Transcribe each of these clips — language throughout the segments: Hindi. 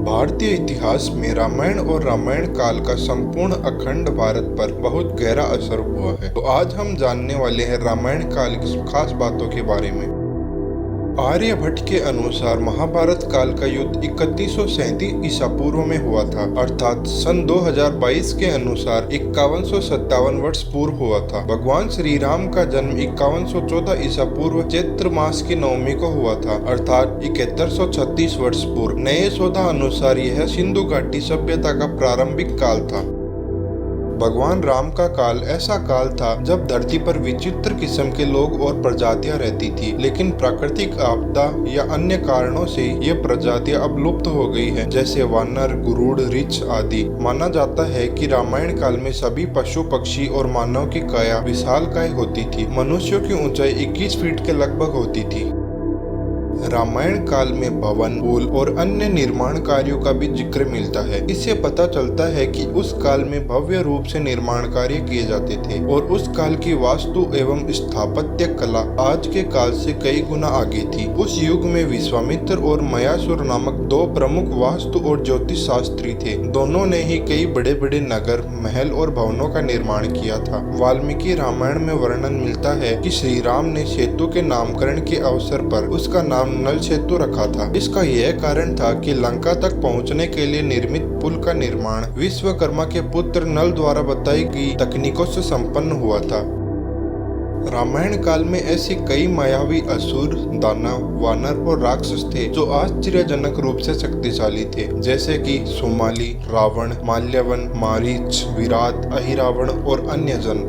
भारतीय इतिहास में रामायण और रामायण काल का संपूर्ण अखंड भारत पर बहुत गहरा असर हुआ है। तो आज हम जानने वाले हैं रामायण काल की खास बातों के बारे में। आर्यभट्ट के अनुसार महाभारत काल का युद्ध 3137 ईसा पूर्व में हुआ था, अर्थात सन 2022 के अनुसार 5157 वर्ष पूर्व हुआ था। भगवान श्री राम का जन्म 5114 ईसा पूर्व चैत्र मास की नवमी को हुआ था, अर्थात 7136 वर्ष पूर्व। नए शोधा अनुसार यह सिंधु घाटी सभ्यता का प्रारंभिक काल था। भगवान राम का काल ऐसा काल था जब धरती पर विचित्र किस्म के लोग और प्रजातियां रहती थी, लेकिन प्राकृतिक आपदा या अन्य कारणों से ये प्रजातियां अब लुप्त हो गई हैं, जैसे वानर, गुरुड़, रीछ आदि। माना जाता है कि रामायण काल में सभी पशु, पक्षी और मानव की काया विशालकाय होती थी। मनुष्यों की ऊंचाई 21 फीट के लगभग होती थी। रामायण काल में भवन, पुल और अन्य निर्माण कार्यों का भी जिक्र मिलता है। इससे पता चलता है कि उस काल में भव्य रूप से निर्माण कार्य किए जाते थे और उस काल की वास्तु एवं स्थापत्य कला आज के काल से कई गुना आगे थी। उस युग में विश्वामित्र और मयासुर नामक दो प्रमुख वास्तु और ज्योतिष शास्त्री थे। दोनों ने ही कई बड़े बड़े नगर, महल और भवनों का निर्माण किया था। वाल्मीकि रामायण में वर्णन मिलता है कि श्री राम ने सेतु के नामकरण के अवसर पर उसका नाम नल सेतु रखा था। इसका यह कारण था कि लंका तक पहुंचने के लिए निर्मित पुल का निर्माण विश्वकर्मा के पुत्र नल द्वारा बताई गई तकनीकों से संपन्न हुआ था। रामायण काल में ऐसे कई मायावी असुर, दानव, वानर और राक्षस थे जो आश्चर्यजनक रूप से शक्तिशाली थे, जैसे कि सुमाली, रावण, माल्यवन, मारीच, विराट, अहिरावण और अन्य जन।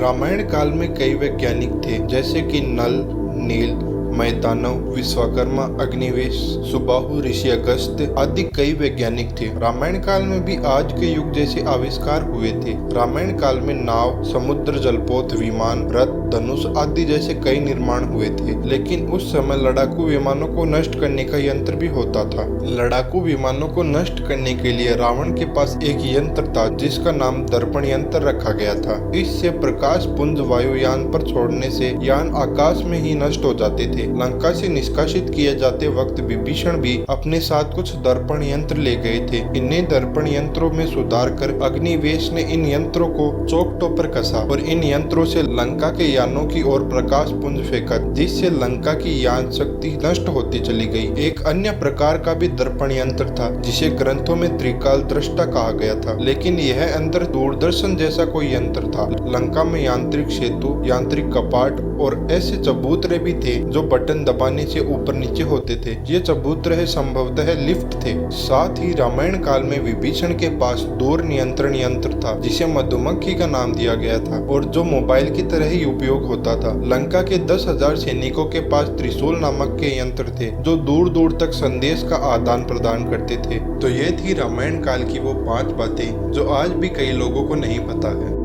रामायण काल में कई वैज्ञानिक थे, जैसे कि नल, नील, मैदानव, विश्वकर्मा, अग्निवेश, सुबाहु, ऋषि अगस्त्य आदि कई वैज्ञानिक थे। रामायण काल में भी आज के युग जैसे आविष्कार हुए थे। रामायण काल में नाव, समुद्र जलपोत, विमान, रथ, धनुष आदि जैसे कई निर्माण हुए थे, लेकिन उस समय लड़ाकू विमानों को नष्ट करने का यंत्र भी होता था। लड़ाकू विमानों को नष्ट करने के लिए रावण के पास एक यंत्र था जिसका नाम दर्पण यंत्र रखा गया था। इससे प्रकाश पुंज वायुयान पर छोड़ने से यान आकाश में ही नष्ट हो जाते थे। लंका से निष्कासित किए जाते वक्त विभीषण भी अपने साथ कुछ दर्पण यंत्र ले गए थे। इन्हीं दर्पण यंत्रों में सुधार कर अग्निवेश ने इन यंत्रों को चौखटों पर कसा और इन यंत्रों से लंका के यानों की ओर प्रकाश पुंज फेंका, जिससे लंका की यान शक्ति नष्ट होती चली गई। एक अन्य प्रकार का भी दर्पण यंत्र था जिसे ग्रंथों में त्रिकाल दृष्टा कहा गया था, लेकिन यह अंदर दूरदर्शन जैसा कोई यंत्र था। लंका में यांत्रिक सेतु, यांत्रिक कपाट और ऐसे चबूतरे भी थे जो बटन दबाने से ऊपर नीचे होते थे। ये चबूतरे संभवतः लिफ्ट थे। साथ ही रामायण काल में विभीषण के पास दूर नियंत्रण यंत्र था जिसे मधुमक्खी का नाम दिया गया था और जो मोबाइल की तरह ही उपयोग होता था। लंका के 10,000 सैनिकों के पास त्रिशूल नामक के यंत्र थे जो दूर दूर तक संदेश का आदान प्रदान करते थे। तो ये थी रामायण काल की वो 5 बातें जो आज भी कई लोगों को नहीं पता है।